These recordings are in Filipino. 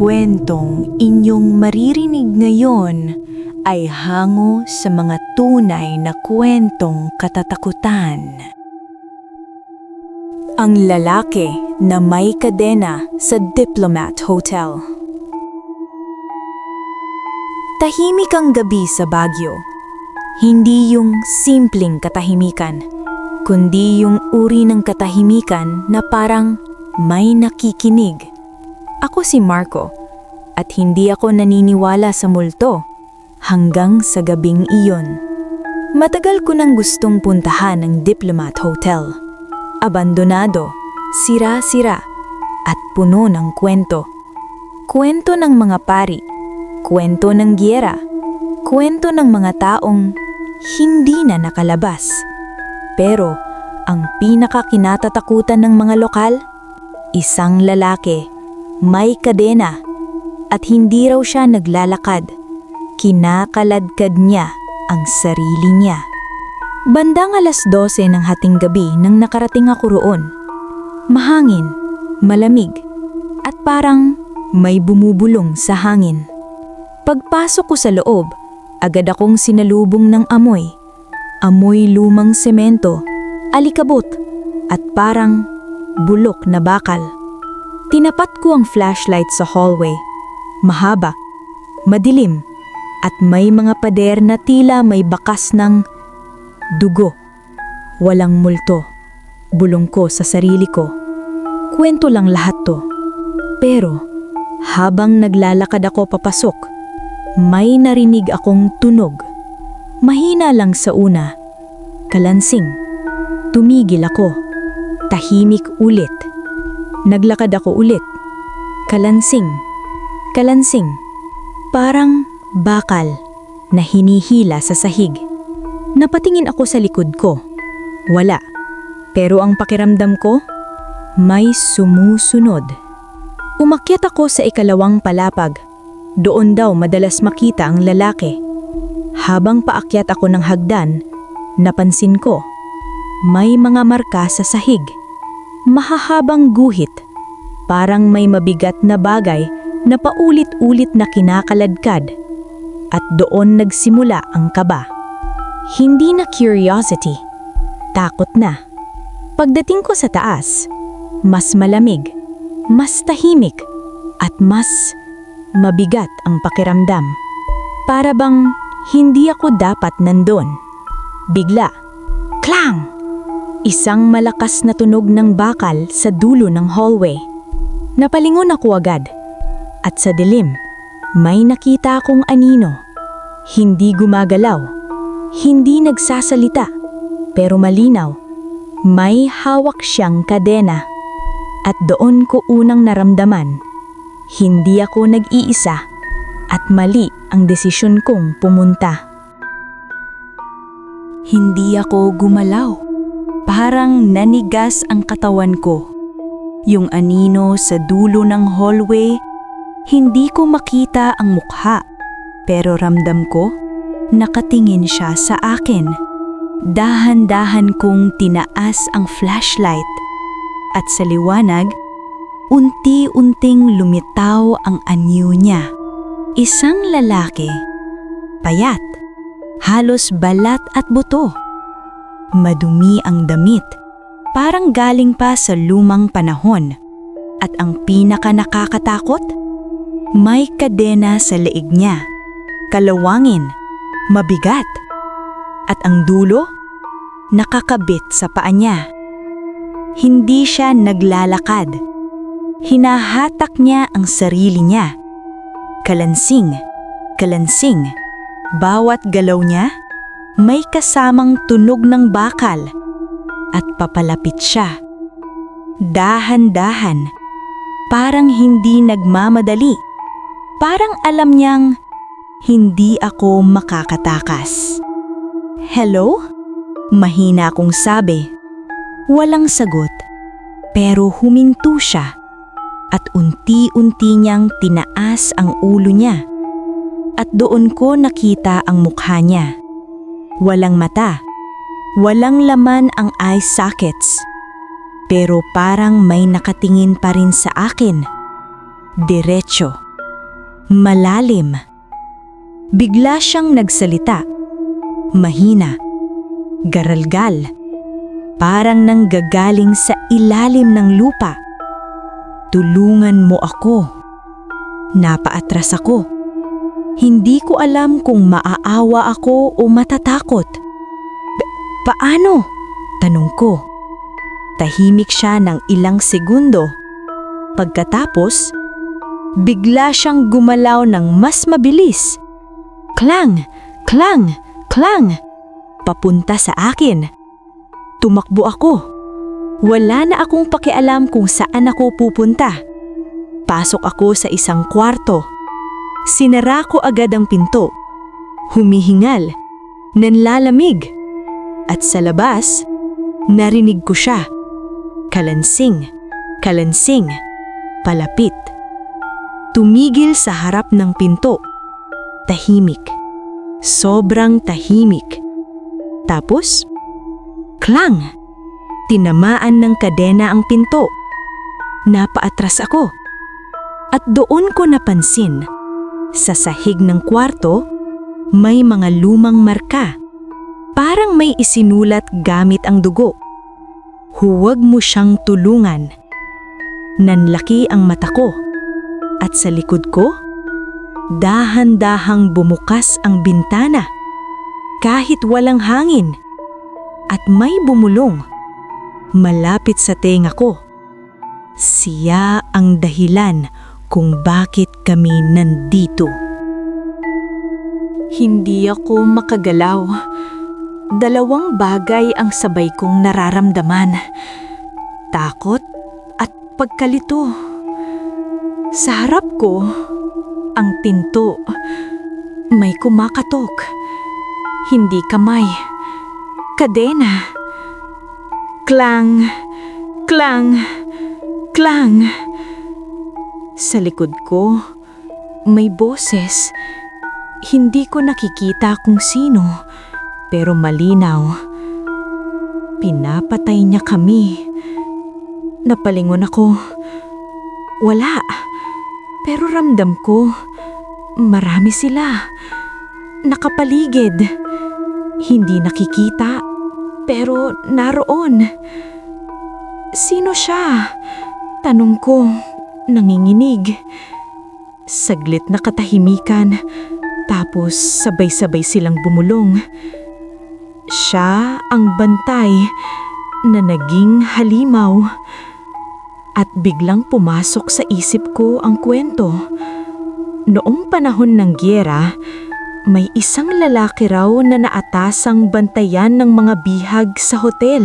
kwentong inyong maririnig ngayon ay hango sa mga tunay na kwentong katatakutan. Ang lalaki na may kadena sa Diplomat Hotel. Tahimik ang gabi sa Baguio. Hindi yung simpleng katahimikan, kundi yung uri ng katahimikan na parang may nakikinig. Ako si Marco, at hindi ako naniniwala sa multo hanggang sa gabing iyon. Matagal ko nang gustong puntahan ang Diplomat Hotel. Abandonado, sira-sira, at puno ng kwento. Kwento ng mga pari, kwento ng giyera, kwento ng mga taong hindi na nakalabas. Pero ang pinakakinatatakutan ng mga lokal, isang lalaki, may kadena, at hindi raw siya naglalakad. Kinakaladkad niya ang sarili niya. Bandang 12:00 ng hating gabi nang nakarating ako roon. Mahangin, malamig, at parang may bumubulong sa hangin. Pagpasok ko sa loob, agad akong sinalubong ng amoy. Amoy lumang semento, alikabot, at parang bulok na bakal. Tinapat ko ang flashlight sa hallway. Mahaba, madilim, at may mga pader na tila may bakas ng dugo. Walang multo. Bulong ko sa sarili ko. Kwento lang lahat to. Pero habang naglalakad ako papasok, may narinig akong tunog. Mahina lang sa una. Kalansing. Tumigil ako. Tahimik ulit. Naglakad ako ulit. Kalansing. Kalansing. Parang bakal na hinihila sa sahig. Napatingin ako sa likod ko. Wala. Pero ang pakiramdam ko, may sumusunod. Umakyat ako sa ikalawang palapag. Doon daw madalas makita ang lalaki. Habang paakyat ako ng hagdan, napansin ko, may mga marka sa sahig. Mahahabang guhit. Parang may mabigat na bagay na paulit-ulit na kinakaladkad. At doon nagsimula ang kaba. Hindi na curiosity. Takot na. Pagdating ko sa taas, mas malamig, mas tahimik, at mas mabigat ang pakiramdam. Para bang hindi ako dapat nandun. Bigla, klang! Isang malakas na tunog ng bakal sa dulo ng hallway. Napalingon ako agad. At sa dilim, may nakita akong anino. Hindi gumagalaw. Hindi nagsasalita. Pero malinaw. May hawak siyang kadena. At doon ko unang naramdaman. Hindi ako nag-iisa. At mali ang desisyon kong pumunta. Hindi ako gumalaw. Parang nanigas ang katawan ko. Yung anino sa dulo ng hallway, hindi ko makita ang mukha. Pero ramdam ko, nakatingin siya sa akin. Dahan-dahan kong tinaas ang flashlight. At sa liwanag, unti-unting lumitaw ang anyo niya. Isang lalaki, payat, halos balat at buto. Madumi ang damit, parang galing pa sa lumang panahon. At ang pinaka nakakatakot, may kadena sa leeg niya, kalawangin, mabigat. At ang dulo, nakakabit sa paa niya. Hindi siya naglalakad. Hinahatak niya ang sarili niya. Kalansing, kalansing. Bawat galaw niya, may kasamang tunog ng bakal. At papalapit siya. Dahan-dahan. Parang hindi nagmamadali. Parang alam niyang hindi ako makakatakas. Hello? Mahina akong sabi. Walang sagot. Pero huminto siya. At unti-unti niyang tinaas ang ulo niya. At doon ko nakita ang mukha niya. Walang mata. Walang laman ang eye sockets. Pero parang may nakatingin pa rin sa akin. Diretso. malalim. Bigla siyang nagsalita. Mahina, garalgal, parang nanggagaling sa ilalim ng lupa. Tulungan mo ako. Napaatras ako. Hindi ko alam kung maaawa ako o matatakot. Paano? Tanong ko. Tahimik siya ng ilang segundo. Pagkatapos, bigla siyang gumalaw ng mas mabilis. Klang! Klang! Klang! Papunta sa akin. Tumakbo ako. Wala na akong pakialam kung saan ako pupunta. Pasok ako sa isang kwarto. Sinara ko agad ang pinto. Humihingal. Nanlalamig. At sa labas, narinig ko siya. Kalansing. Kalansing. Palapit. Tumigil sa harap ng pinto. Tahimik. Sobrang tahimik. Tapos, klang! Tinamaan ng kadena ang pinto. Napaatras ako. At doon ko napansin, sa sahig ng kwarto, may mga lumang marka. Parang may isinulat gamit ang dugo. Huwag mo siyang tulungan. Nanlaki ang mata ko. At sa likod ko, dahan-dahang bumukas ang bintana. Kahit walang hangin. At may bumulong. Malapit sa tenga ko. Siya ang dahilan kung bakit kami nandito. Hindi ako makagalaw. Dalawang bagay ang sabay kong nararamdaman. Takot at pagkalito. Sa harap ko, ang pinto. May kumakatok. Hindi kamay. Kadena. Klang, klang, klang. Sa likod ko, may boses. Hindi ko nakikita kung sino, pero malinaw. Pinapatay niya kami. Napalingon ako. Wala. Pero ramdam ko, marami sila. Nakapaligid. Hindi nakikita. Pero naroon. Sino siya? Tanong ko, nanginginig. Saglit na katahimikan, tapos sabay-sabay silang bumulong. Siya ang bantay na naging halimaw. At biglang pumasok sa isip ko ang kwento. Noong panahon ng giyera, may isang lalaki raw na naatasang bantayan ng mga bihag sa hotel.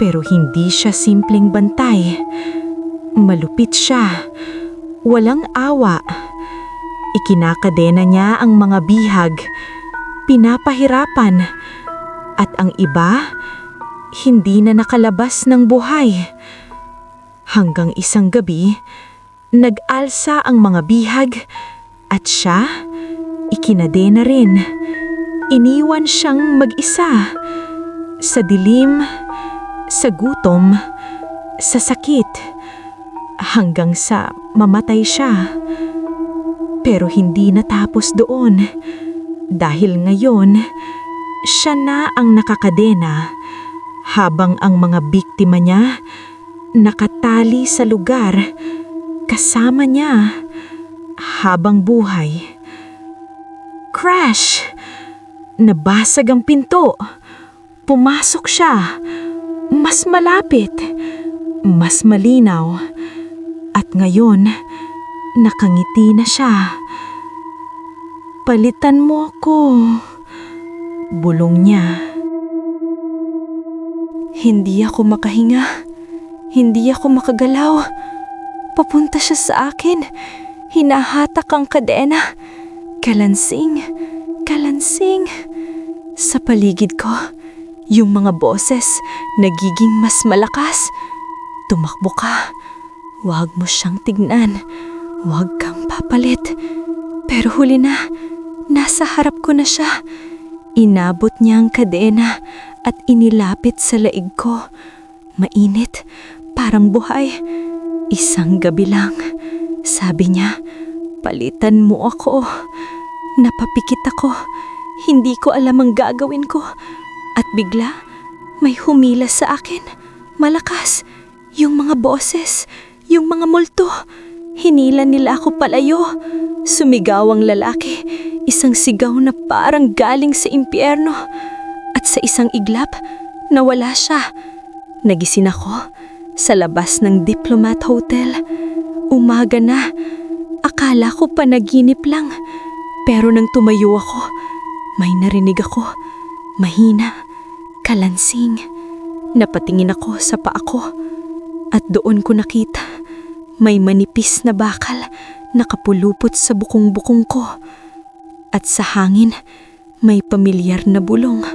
Pero hindi siya simpleng bantay. Malupit siya. Walang awa. Ikinakadena niya ang mga bihag. Pinapahirapan. At ang iba, hindi na nakalabas ng buhay. Hanggang isang gabi, nag-alsa ang mga bihag at siya, ikinadena rin. Iniwan siyang mag-isa. Sa dilim, sa gutom, sa sakit. Hanggang sa mamatay siya. Pero hindi natapos doon. Dahil ngayon, siya na ang nakakadena. Habang ang mga biktima niya, nakatali sa lugar. Kasama niya. Habang buhay. Crash! Nabasag ang pinto. Pumasok siya. Mas malapit. Mas malinaw. At ngayon, nakangiti na siya. Palitan mo ako. Bulong niya. Hindi ako makahinga. Hindi ako makagalaw. Papunta siya sa akin. Hinahatak ang kadena. Kalansing, kalansing. Sa paligid ko, yung mga boses nagiging mas malakas. Tumakbo ka. Huwag mo siyang tignan. Huwag kang papalit. Pero huli na, nasa harap ko na siya. Inabot niya ang kadena at inilapit sa laig ko. Mainit, parang buhay. Isang gabi lang. Sabi niya, Palitan mo ako. Napapikit ako. Hindi ko alam ang gagawin ko. At bigla, may humila sa akin. Malakas. Yung mga boses. Yung mga multo. Hinila nila ako palayo. Sumigaw ang lalaki. Isang sigaw na parang galing sa impyerno. At sa isang iglap, nawala siya. Nagising ako sa labas ng Diplomat Hotel. Umaga na. Akala ko panaginip lang. Pero nang tumayo ako, may narinig ako. Mahina, kalansing. Napatingin ako sa paa ko. At doon ko nakita, may manipis na bakal nakapulupot sa bukong-bukong ko. At sa hangin, may pamilyar na bulong.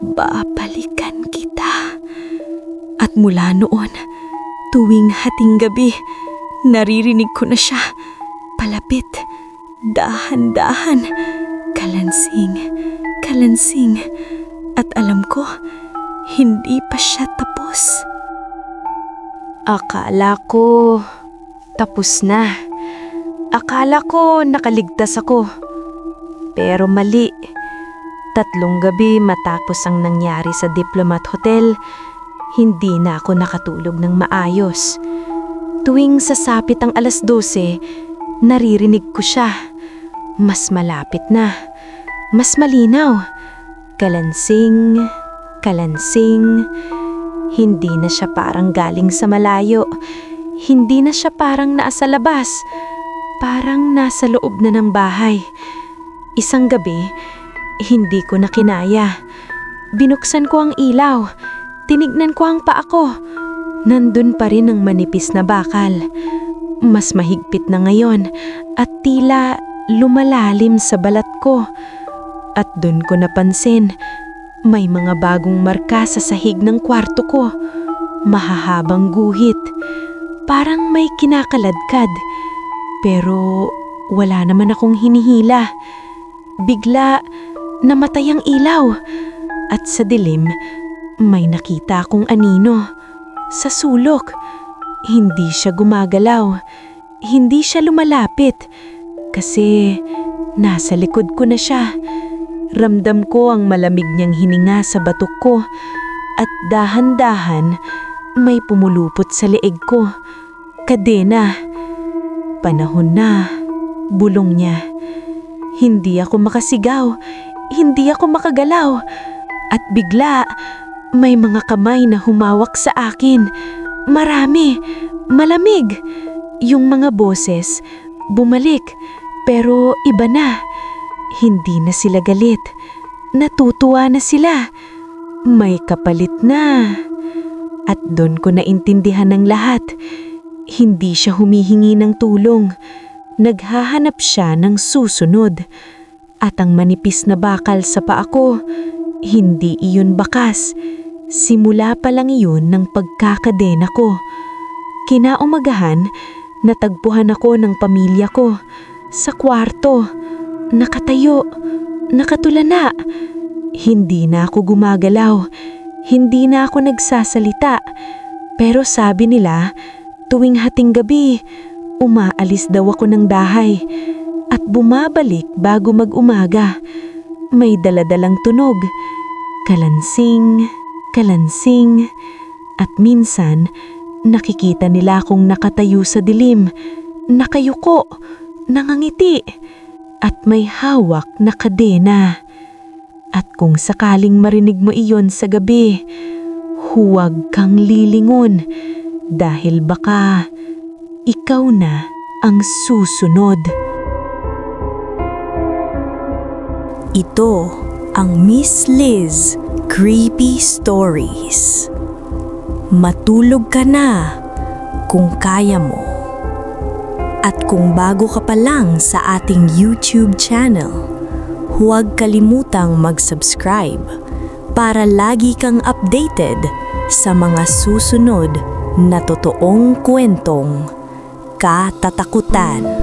Babalikan kita. At mula noon, tuwing hating gabi, naririnig ko na siya. Palapit, dahan-dahan, kalansing, kalansing. At alam ko, hindi pa siya tapos. Akala ko tapos na. Akala ko nakaligtas ako. Pero mali. 3 gabi matapos ang nangyari sa Diplomat Hotel, hindi na ako nakatulog ng maayos. Tuwing sasapit ang 12:00, naririnig ko siya. Mas malapit na. Mas malinaw. Kalansing, kalansing. Hindi na siya parang galing sa malayo. Hindi na siya parang nasa labas. Parang nasa loob na ng bahay. Isang gabi, hindi ko na kinaya. Binuksan ko ang ilaw. Tinignan ko ang paa ko. Nandun pa rin ang manipis na bakal. Mas mahigpit na ngayon at tila lumalalim sa balat ko. At dun ko napansin, may mga bagong marka sa sahig ng kwarto ko. Mahahabang guhit. Parang may kinakaladkad. Pero wala naman akong hinihila. Bigla, namatay ang ilaw. At sa dilim, may nakita akong anino. Sa sulok, hindi siya gumagalaw. Hindi siya lumalapit. Kasi nasa likod ko na siya. Ramdam ko ang malamig niyang hininga sa batok ko. At dahan-dahan, may pumulupot sa leeg ko. Kadena. Panahon na. Bulong niya. Hindi ako makasigaw. Hindi ako makagalaw. At bigla, may mga kamay na humawak sa akin. Marami. Malamig. Yung mga boses, bumalik. Pero iba na. Hindi na sila galit. Natutuwa na sila. May kapalit na. At doon ko naintindihan ng lahat. Hindi siya humihingi ng tulong. Naghahanap siya ng susunod. At ang manipis na bakal sa paa ko, hindi iyon bakas. Simula pa lang iyon ng pagkakadena ko. Kinaumagahan, natagpuan ako ng pamilya ko. Sa kwarto, nakatayo, nakatulala. Hindi na ako gumagalaw. Hindi na ako nagsasalita. Pero sabi nila, tuwing hating gabi, umaalis daw ako ng bahay at bumabalik bago mag-umaga. May daladalang tunog, kalansing, kalansing, at minsan nakikita nila akong nakatayo sa dilim, nakayuko, nangangiti, at may hawak na kadena. At kung sakaling marinig mo iyon sa gabi, huwag kang lilingon dahil baka ikaw na ang susunod. Ito ang Miss Liz Creepy Stories. Matulog ka na kung kaya mo. At kung bago ka pa lang sa ating YouTube channel, huwag kalimutang mag-subscribe para lagi kang updated sa mga susunod na totoong kwentong katatakutan.